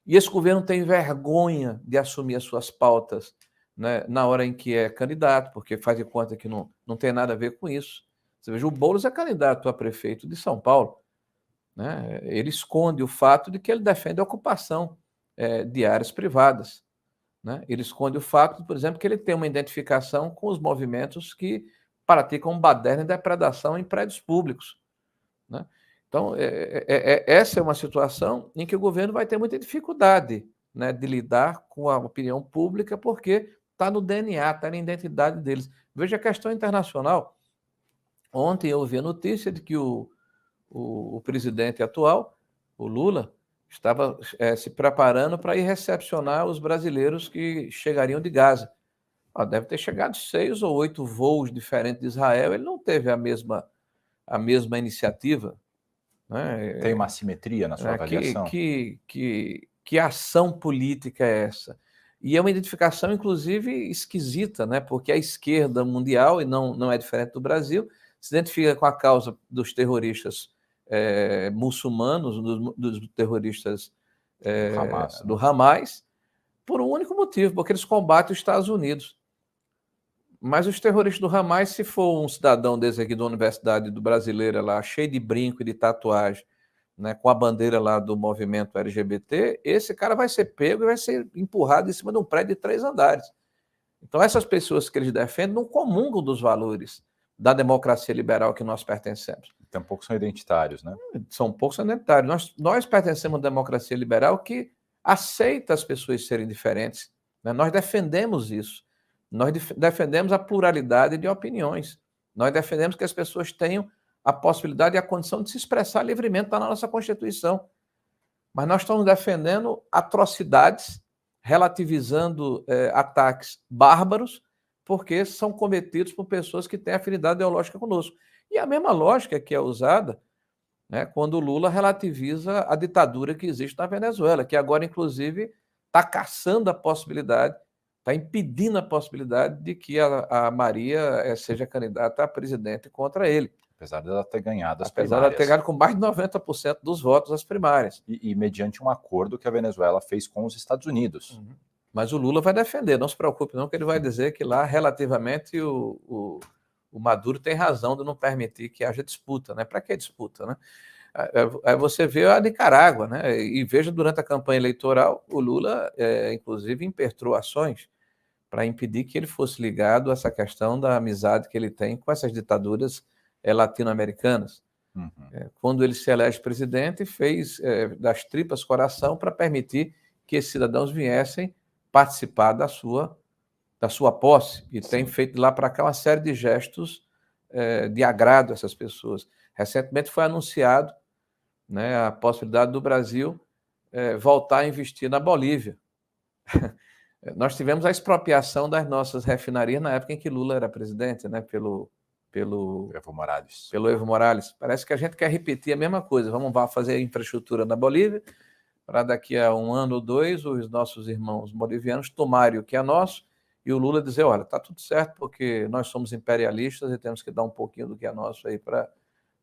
E esse governo tem vergonha de assumir as suas pautas, né, na hora em que é candidato, porque faz de conta que não tem nada a ver com isso. Você veja, o Boulos é candidato a prefeito de São Paulo, né? Ele esconde o fato de que ele defende a ocupação de áreas privadas, né? Ele esconde o fato, por exemplo, que ele tem uma identificação com os movimentos que praticam baderna e depredação em prédios públicos, né? Então, essa é uma situação em que o governo vai ter muita dificuldade, né, de lidar com a opinião pública, porque está no DNA, está na identidade deles. Veja a questão internacional. Ontem eu ouvi a notícia de que o presidente atual, o Lula, estava se preparando para ir recepcionar os brasileiros que chegariam de Gaza. Deve ter chegado 6 ou 8 voos diferentes de Israel, ele não teve a mesma iniciativa, né? Tem uma assimetria na sua avaliação? Que ação política é essa? E é uma identificação, inclusive, esquisita, né? Porque a esquerda mundial, e não é diferente do Brasil, se identifica com a causa dos terroristas muçulmanos, dos terroristas do Hamas, por um único motivo, porque eles combatem os Estados Unidos. Mas os terroristas do Hamas, se for um cidadão desse aqui da Universidade Brasileira lá, cheio de brinco e de tatuagem, né, com a bandeira lá do movimento LGBT, esse cara vai ser pego e vai ser empurrado em cima de um prédio de 3 andares. Então, essas pessoas que eles defendem não comungam dos valores da democracia liberal que nós pertencemos. Tampouco são identitários, né? São poucos identitários. Nós pertencemos a uma democracia liberal que aceita as pessoas serem diferentes, né? Nós defendemos isso. Nós defendemos a pluralidade de opiniões. Nós defendemos que as pessoas tenham a possibilidade e a condição de se expressar livremente na nossa Constituição. Mas nós estamos defendendo atrocidades, relativizando ataques bárbaros, porque são cometidos por pessoas que têm afinidade ideológica conosco. E a mesma lógica que é usada, né, quando o Lula relativiza a ditadura que existe na Venezuela, que agora, inclusive, está caçando a possibilidade, está impedindo a possibilidade de que a Maria seja candidata a presidente contra ele. Apesar dela ter ganhado as primárias. Apesar dela ter ganhado com mais de 90% dos votos as primárias. E mediante um acordo que a Venezuela fez com os Estados Unidos. Uhum. Mas o Lula vai defender, não se preocupe não, que ele vai dizer que lá, relativamente, o Maduro tem razão de não permitir que haja disputa, né? Para que disputa, né? Aí você vê a Nicarágua, né? E veja, durante a campanha eleitoral, o Lula, inclusive, impetrou ações para impedir que ele fosse ligado a essa questão da amizade que ele tem com essas ditaduras latino-americanas. Uhum. Quando ele se elege presidente, fez das tripas coração para permitir que esses cidadãos viessem participar da sua posse. E Sim. Tem feito de lá para cá uma série de gestos de agrado a essas pessoas. Recentemente foi anunciado, né, a possibilidade do Brasil voltar a investir na Bolívia. Nós tivemos a expropriação das nossas refinarias na época em que Lula era presidente, né, pelo Evo Morales. Pelo Evo Morales. Parece que a gente quer repetir a mesma coisa. Vamos fazer infraestrutura na Bolívia, para daqui a 1 ano ou 2, os nossos irmãos bolivianos tomarem o que é nosso e o Lula dizer, olha, está tudo certo porque nós somos imperialistas e temos que dar um pouquinho do que é nosso aí para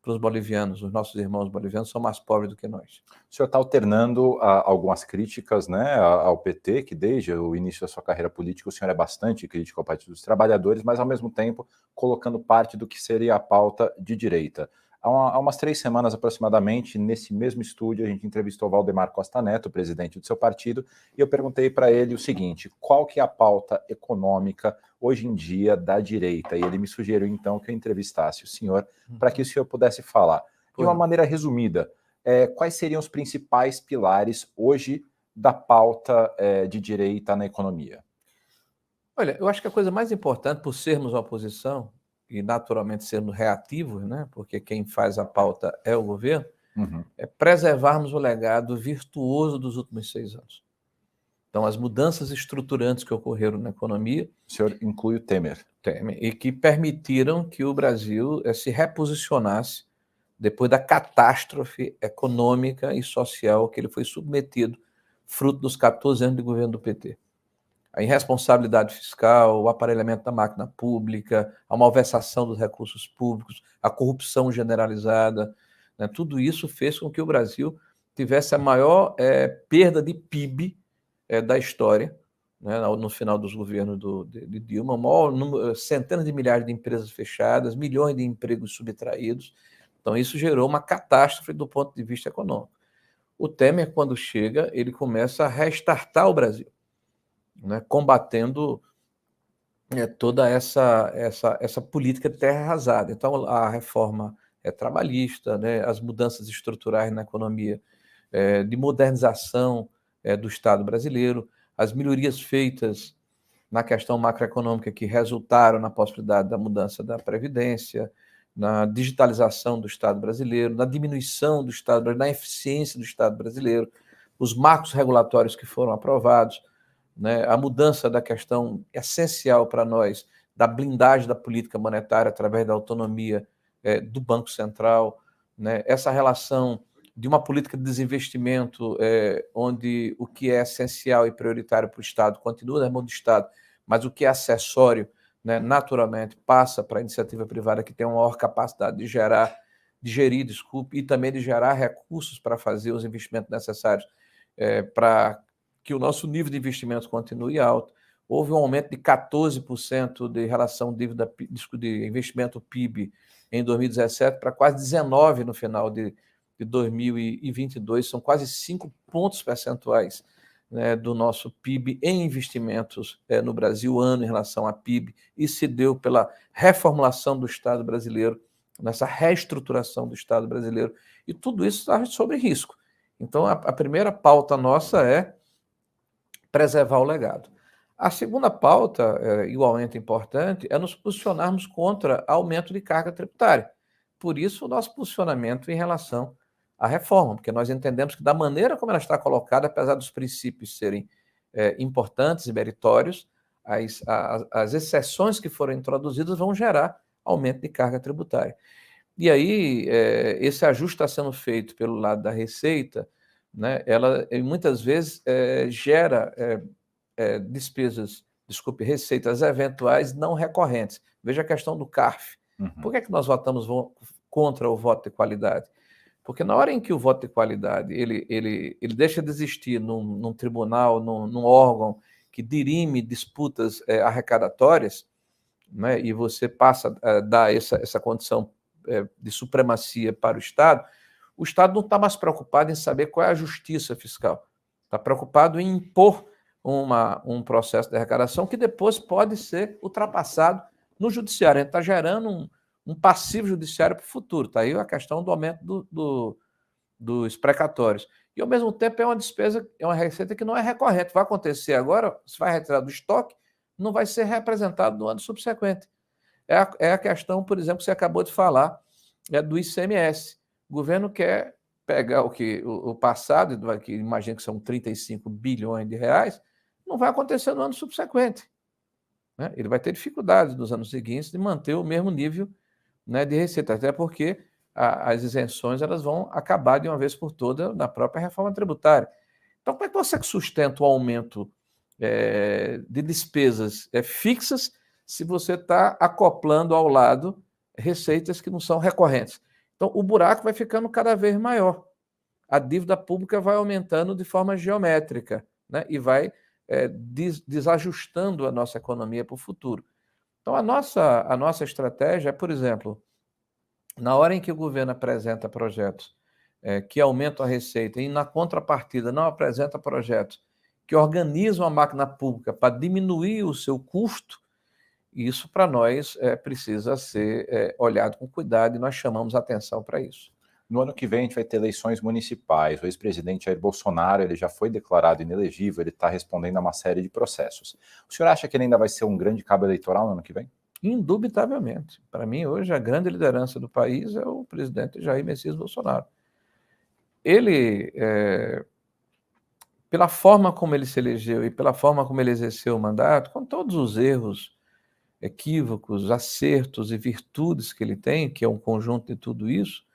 os bolivianos. Os nossos irmãos bolivianos são mais pobres do que nós. O senhor está alternando algumas críticas, né, ao PT, que desde o início da sua carreira política o senhor é bastante crítico ao Partido dos Trabalhadores, mas ao mesmo tempo colocando parte do que seria a pauta de direita. Há umas 3 semanas aproximadamente, nesse mesmo estúdio, a gente entrevistou o Valdemar Costa Neto, presidente do seu partido, e eu perguntei para ele o seguinte, qual que é a pauta econômica hoje em dia da direita? E ele me sugeriu então que eu entrevistasse o senhor para que o senhor pudesse falar. De uma maneira resumida, quais seriam os principais pilares hoje da pauta de direita na economia? Olha, eu acho que a coisa mais importante, por sermos oposição, e naturalmente sermos reativos, né, porque quem faz a pauta é o governo, é preservarmos o legado virtuoso dos últimos 6 anos. Então, as mudanças estruturantes que ocorreram na economia... O senhor inclui o Temer. E que permitiram que o Brasil se reposicionasse depois da catástrofe econômica e social que ele foi submetido, fruto dos 14 anos de governo do PT. A irresponsabilidade fiscal, o aparelhamento da máquina pública, a malversação dos recursos públicos, a corrupção generalizada, né, tudo isso fez com que o Brasil tivesse a maior perda de PIB da história, né, no final dos governos de Dilma, centenas de milhares de empresas fechadas, milhões de empregos subtraídos. Então, isso gerou uma catástrofe do ponto de vista econômico. O Temer, quando chega, ele começa a restartar o Brasil, né, combatendo toda essa política de terra arrasada. Então, a reforma trabalhista, né, as mudanças estruturais na economia, de modernização do Estado brasileiro, as melhorias feitas na questão macroeconômica que resultaram na possibilidade da mudança da Previdência, na digitalização do Estado brasileiro, na diminuição do Estado brasileiro, na eficiência do Estado brasileiro, os marcos regulatórios que foram aprovados, né, a mudança da questão essencial para nós, da blindagem da política monetária através da autonomia do Banco Central, né, essa relação de uma política de desinvestimento onde o que é essencial e prioritário para o Estado continua na mão do Estado, mas o que é acessório, né, naturalmente passa para a iniciativa privada que tem uma maior capacidade de gerir, e também de gerar recursos para fazer os investimentos necessários para que o nosso nível de investimento continue alto. Houve um aumento de 14% de relação dívida de investimento PIB em 2017 para quase 19% no final de 2022, são quase 5 pontos percentuais, né, do nosso PIB em investimentos no Brasil, ano em relação a PIB, e se deu pela reformulação do Estado brasileiro, nessa reestruturação do Estado brasileiro, e tudo isso está sobre risco. Então, a primeira pauta nossa é preservar o legado. A segunda pauta, igualmente importante, é nos posicionarmos contra aumento de carga tributária. Por isso, o nosso posicionamento em relação à reforma, porque nós entendemos que da maneira como ela está colocada, apesar dos princípios serem importantes e meritórios, as exceções que foram introduzidas vão gerar aumento de carga tributária. E aí, esse ajuste está sendo feito pelo lado da Receita, né, ela muitas vezes gera receitas eventuais não recorrentes. Veja a questão do CARF. Por que é que nós votamos contra o voto de qualidade? Porque na hora em que o voto de qualidade ele deixa de existir num tribunal, num órgão que dirime disputas arrecadatórias, né, e você passa a dar essa condição de supremacia para o Estado não está mais preocupado em saber qual é a justiça fiscal. Está preocupado em impor um processo de arrecadação que depois pode ser ultrapassado no judiciário. A gente está gerando um passivo judiciário para o futuro. Está aí a questão do aumento dos precatórios. E, ao mesmo tempo, é uma despesa, é uma receita que não é recorrente. Vai acontecer agora, se vai retirar do estoque, não vai ser representado no ano subsequente. É a questão, por exemplo, que você acabou de falar, é do ICMS. O governo quer pegar o passado, que imagina que são 35 bilhões de reais, não vai acontecer no ano subsequente, né? Ele vai ter dificuldades nos anos seguintes de manter o mesmo nível, né, de receita, até porque as isenções elas vão acabar de uma vez por todas na própria reforma tributária. Então, como é que você sustenta o aumento de despesas fixas se você está acoplando ao lado receitas que não são recorrentes? Então, o buraco vai ficando cada vez maior. A dívida pública vai aumentando de forma geométrica, né? E vai desajustando a nossa economia para o futuro. Então, a nossa estratégia é, por exemplo, na hora em que o governo apresenta projetos que aumentam a receita e, na contrapartida, não apresenta projetos que organizam a máquina pública para diminuir o seu custo, isso, para nós, precisa ser olhado com cuidado e nós chamamos atenção para isso. No ano que vem a gente vai ter eleições municipais. O ex-presidente Jair Bolsonaro, ele já foi declarado inelegível, ele está respondendo a uma série de processos. O senhor acha que ele ainda vai ser um grande cabo eleitoral no ano que vem? Indubitavelmente. Para mim, hoje, a grande liderança do país é o presidente Jair Messias Bolsonaro. Ele, pela forma como ele se elegeu e pela forma como ele exerceu o mandato, com todos os erros, equívocos, acertos e virtudes que ele tem, que é um conjunto de tudo isso,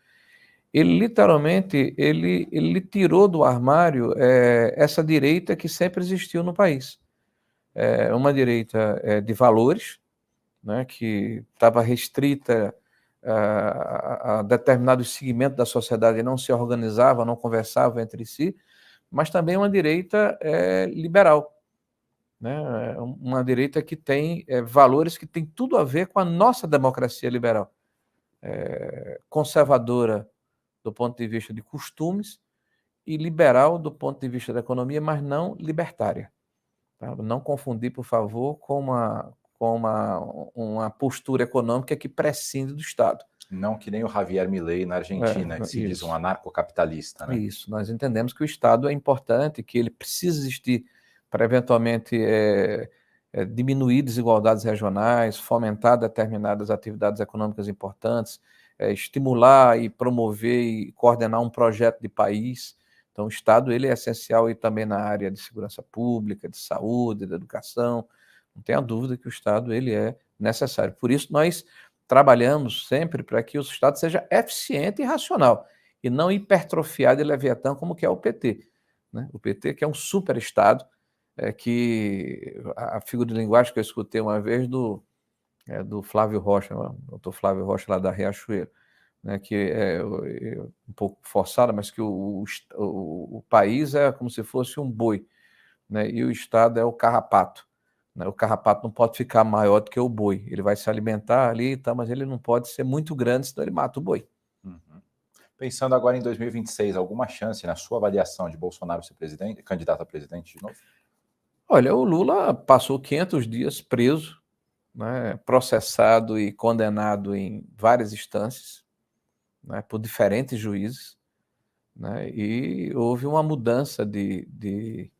ele literalmente ele tirou do armário essa direita que sempre existiu no país. Uma direita de valores, né, que estava restrita a determinados segmentos da sociedade e não se organizava, não conversava entre si, mas também uma direita liberal, né, uma direita que tem valores que tem tudo a ver com a nossa democracia liberal, conservadora do ponto de vista de costumes e liberal do ponto de vista da economia, mas não libertária. Tá? Não confundir, por favor, com uma postura econômica que prescinde do Estado. Não que nem o Javier Milei na Argentina, que se diz um anarcocapitalista, né? Isso, nós entendemos que o Estado é importante, que ele precisa existir para eventualmente diminuir desigualdades regionais, fomentar determinadas atividades econômicas importantes, estimular e promover e coordenar um projeto de país. Então, o Estado ele é essencial e também na área de segurança pública, de saúde, de educação. Não tenha dúvida que o Estado ele é necessário. Por isso, nós trabalhamos sempre para que o Estado seja eficiente e racional, e não hipertrofiado e leviatã como que é o PT. Né? O PT que é um super Estado, que a figura de linguagem que eu escutei uma vez do Flávio Rocha, o doutor Flávio Rocha lá da Riachuelo, né, que é um pouco forçada, mas que o país é como se fosse um boi, né, e o Estado é o carrapato. Né, o carrapato não pode ficar maior do que o boi, ele vai se alimentar ali, tá, mas ele não pode ser muito grande, senão ele mata o boi. Uhum. Pensando agora em 2026, alguma chance, na sua avaliação, de Bolsonaro ser candidato a presidente de novo? Olha, o Lula passou 500 dias preso, né, processado e condenado em várias instâncias, né, por diferentes juízes, né, e houve uma mudança de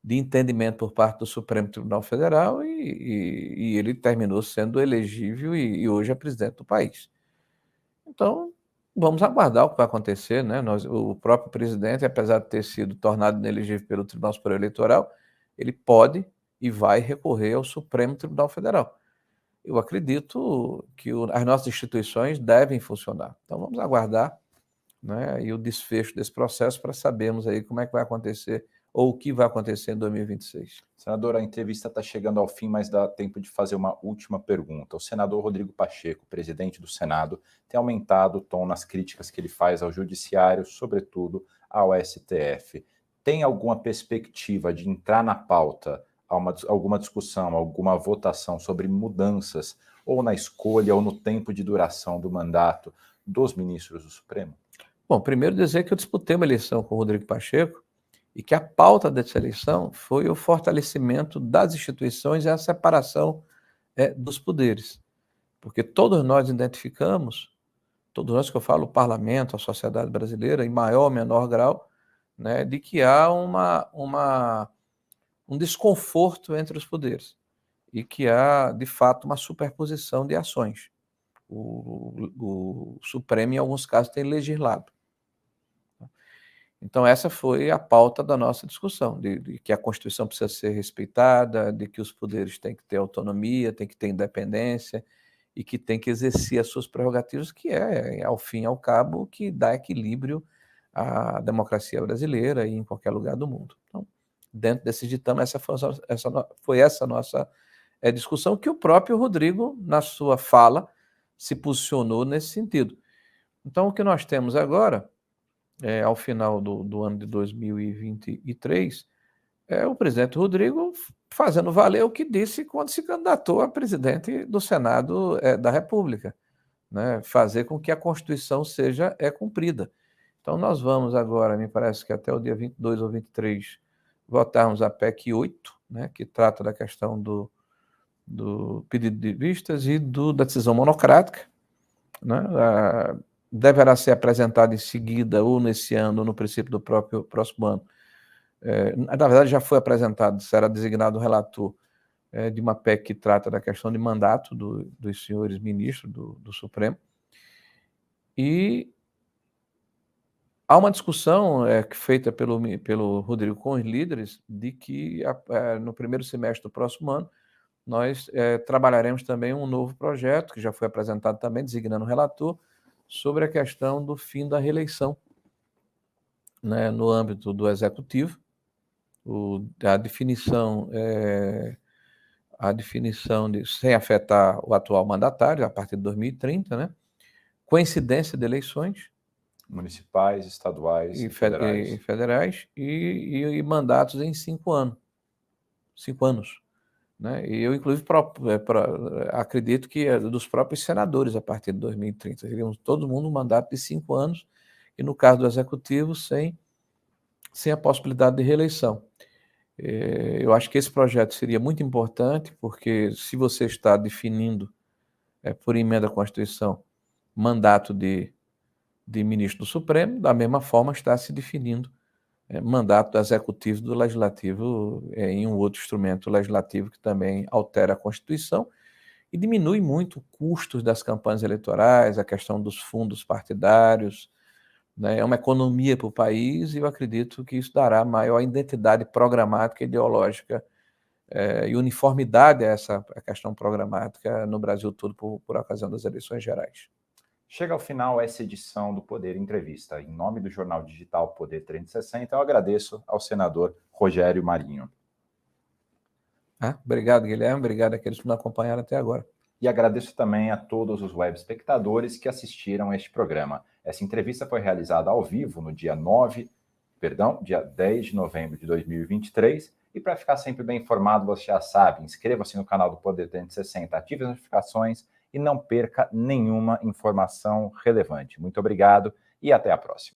entendimento por parte do Supremo Tribunal Federal e ele terminou sendo elegível e hoje é presidente do país. Então, vamos aguardar o que vai acontecer, né? O próprio presidente, apesar de ter sido tornado inelegível pelo Tribunal Superior Eleitoral, ele pode e vai recorrer ao Supremo Tribunal Federal. Eu acredito que as nossas instituições devem funcionar. Então, vamos aguardar, né, e o desfecho desse processo para sabermos aí como é que vai acontecer ou o que vai acontecer em 2026. Senador, a entrevista está chegando ao fim, mas dá tempo de fazer uma última pergunta. O senador Rodrigo Pacheco, presidente do Senado, tem aumentado o tom nas críticas que ele faz ao Judiciário, sobretudo ao STF. Tem alguma perspectiva de entrar na pauta alguma discussão, alguma votação sobre mudanças, ou na escolha ou no tempo de duração do mandato dos ministros do Supremo? Bom, primeiro dizer que eu disputei uma eleição com o Rodrigo Pacheco e que a pauta dessa eleição foi o fortalecimento das instituições e a separação dos poderes. Porque todos nós identificamos, todos nós que eu falo, o parlamento, a sociedade brasileira, em maior ou menor grau, né, de que há um desconforto entre os poderes e que há, de fato, uma superposição de ações. o Supremo, em alguns casos, tem legislado. Então, essa foi a pauta da nossa discussão, de que a Constituição precisa ser respeitada, de que os poderes têm que ter autonomia, têm que ter independência e que têm que exercer as suas prerrogativas, que ao fim e ao cabo, que dá equilíbrio à democracia brasileira e em qualquer lugar do mundo. Então, dentro desse ditame, essa foi essa nossa discussão, que o próprio Rodrigo, na sua fala, se posicionou nesse sentido. Então, o que nós temos agora, ao final do ano de 2023, o presidente Rodrigo fazendo valer o que disse quando se candidatou a presidente do Senado da República, né? Fazer com que a Constituição seja cumprida. Então, nós vamos agora, me parece que até o dia 22 ou 23, votarmos a PEC 8, né, que trata da questão do pedido de vistas e da decisão monocrática, né? Deverá ser apresentado em seguida, ou nesse ano, ou no princípio do próximo ano. Na verdade, já foi apresentado, será designado o relator de uma PEC que trata da questão de mandato dos senhores ministros do Supremo. E há uma discussão feita pelo Rodrigo com os líderes de que no primeiro semestre do próximo ano nós trabalharemos também um novo projeto, que já foi apresentado também, designando o relator, sobre a questão do fim da reeleição, né, no âmbito do Executivo, a definição de sem afetar o atual mandatário, a partir de 2030, né, coincidência de eleições municipais, estaduais e federais e mandatos em 5 anos. 5 anos. Né? E eu, inclusive, acredito que dos próprios senadores, a partir de 2030. Teríamos todo mundo um mandato de 5 anos, e no caso do Executivo, sem a possibilidade de reeleição. Eu acho que esse projeto seria muito importante, porque se você está definindo, por emenda à Constituição, mandato de ministro do Supremo, da mesma forma está se definindo mandato do Executivo, do Legislativo, em um outro instrumento legislativo que também altera a Constituição e diminui muito o custo das campanhas eleitorais, a questão dos fundos partidários, né? É uma economia para o país, e eu acredito que isso dará maior identidade programática e ideológica e uniformidade a essa questão programática no Brasil todo por ocasião das eleições gerais. Chega ao final essa edição do Poder Entrevista. Em nome do jornal digital Poder 360, eu agradeço ao senador Rogério Marinho. Obrigado, Guilherme. Obrigado àqueles que nos acompanharam até agora. E agradeço também a todos os web espectadores que assistiram a este programa. Essa entrevista foi realizada ao vivo no dia 10 de novembro de 2023. E para ficar sempre bem informado, você já sabe, inscreva-se no canal do Poder 360, ative as notificações e não perca nenhuma informação relevante. Muito obrigado e até a próxima.